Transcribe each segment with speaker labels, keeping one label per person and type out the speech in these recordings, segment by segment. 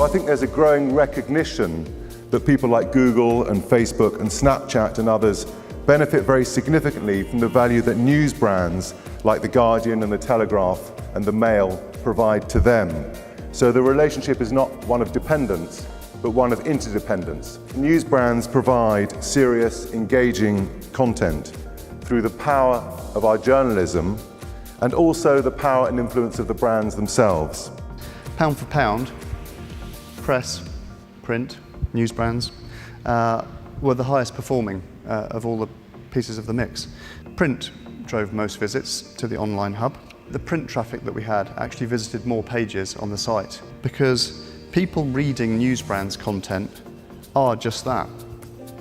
Speaker 1: I think there's a growing recognition that people like Google and Facebook and Snapchat and others benefit very significantly from the value that news brands like The Guardian and The Telegraph and The Mail provide to them. So the relationship is not one of dependence, but one of interdependence. News brands provide serious, engaging content through the power of our journalism and also the power and influence of the brands themselves.
Speaker 2: Pound for pound, press, print, news brands were the highest performing of all the pieces of the mix. Print drove most visits to the online hub. The print traffic that we had actually visited more pages on the site because people reading news brands content are just that.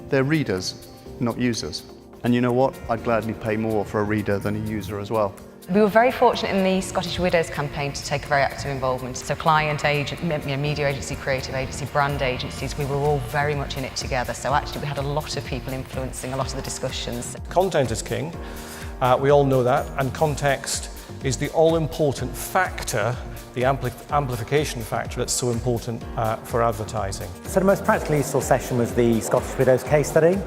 Speaker 2: They're readers, not users. And you know what? I'd gladly pay more for a reader than a user as well.
Speaker 3: We were very fortunate in the Scottish Widows campaign to take a very active involvement. So client agent, media agency, creative agency, brand agencies, we were all very much in it together. So actually we had a lot of people influencing a lot of the discussions.
Speaker 4: Content is king, we all know that, and context is the all-important factor, the amplification factor that's so important for advertising.
Speaker 5: So the most practically useful session was the Scottish Widows case study.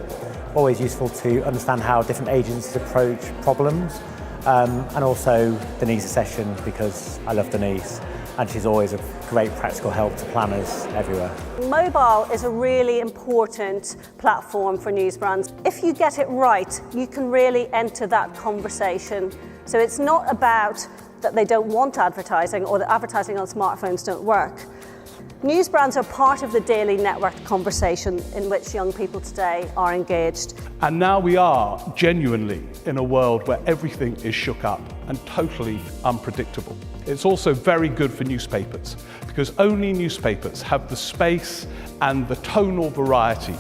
Speaker 5: Always useful to understand how different agencies approach problems. And also Denise's session, because I love Denise and she's always a great practical help to planners everywhere.
Speaker 6: Mobile is a really important platform for news brands. If you get it right, you can really enter that conversation. So it's not about that they don't want advertising or that advertising on smartphones don't work. News brands are part of the daily networked conversation in which young people today are engaged.
Speaker 7: And now we are genuinely in a world where everything is shook up and totally unpredictable. It's also very good for newspapers because only newspapers have the space and the tonal variety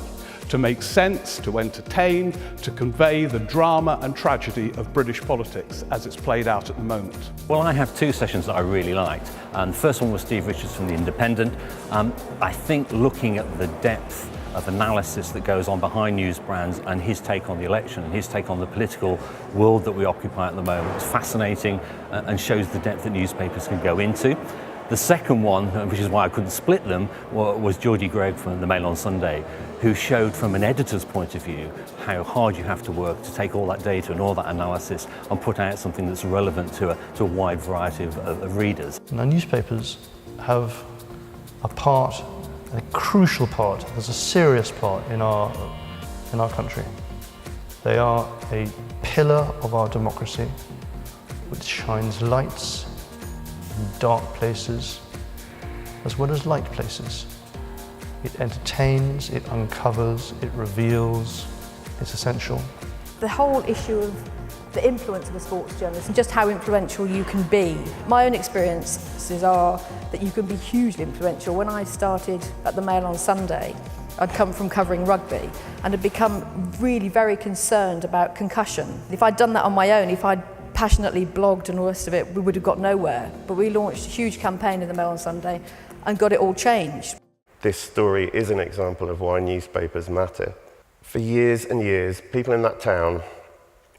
Speaker 7: to make sense, to entertain, to convey the drama and tragedy of British politics as it's played out at the moment.
Speaker 8: Well, I have two sessions that I really liked. And the first one was Steve Richards from The Independent. I think looking at the depth of analysis that goes on behind news brands and his take on the election and his take on the political world that we occupy at the moment is fascinating and shows the depth that newspapers can go into. The second one, which is why I couldn't split them, was Georgie Gregg from The Mail on Sunday, who showed from an editor's point of view how hard you have to work to take all that data and all that analysis and put out something that's relevant to a wide variety of readers.
Speaker 9: Now, newspapers have a part, a crucial part, there's a serious part in our country. They are a pillar of our democracy which shines lights in dark places as well as light places. It entertains, it uncovers, it reveals, it's essential.
Speaker 10: The whole issue of the influence of a sports journalist and just how influential you can be. My own experiences are that you can be hugely influential. When I started at the Mail on Sunday, I'd come from covering rugby and had become really very concerned about concussion. If I'd done that on my own, if I'd passionately blogged and all the rest of it, we would have got nowhere. But we launched a huge campaign in the Mail on Sunday and got it all changed.
Speaker 11: This story is an example of why newspapers matter. For years and years, people in that town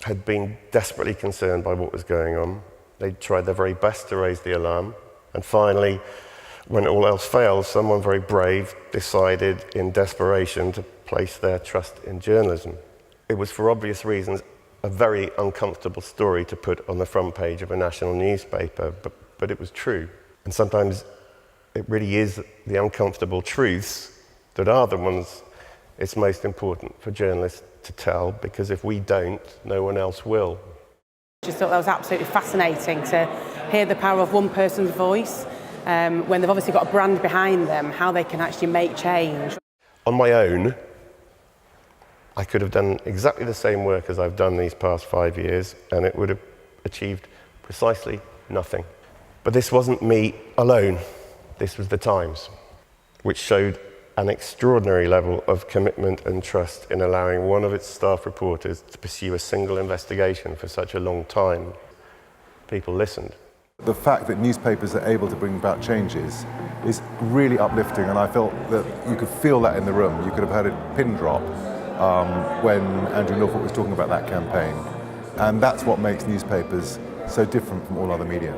Speaker 11: had been desperately concerned by what was going on. They tried their very best to raise the alarm. And finally, when all else failed, someone very brave decided in desperation to place their trust in journalism. It was, for obvious reasons, a very uncomfortable story to put on the front page of a national newspaper, but it was true. And sometimes it really is the uncomfortable truths that are the ones it's most important for journalists to tell, because if we don't, no one else will.
Speaker 12: I just thought that was absolutely fascinating to hear the power of one person's voice when they've obviously got a brand behind them, how they can actually make change.
Speaker 11: On my own, I could have done exactly the same work as I've done these past 5 years, and it would have achieved precisely nothing. But this wasn't me alone. This was the Times, which showed an extraordinary level of commitment and trust in allowing one of its staff reporters to pursue a single investigation for such a long time. People listened.
Speaker 1: The fact that newspapers are able to bring about changes is really uplifting, and I felt that you could feel that in the room. You could have heard a pin drop when Andrew Norfolk was talking about that campaign. And that's what makes newspapers so different from all other media.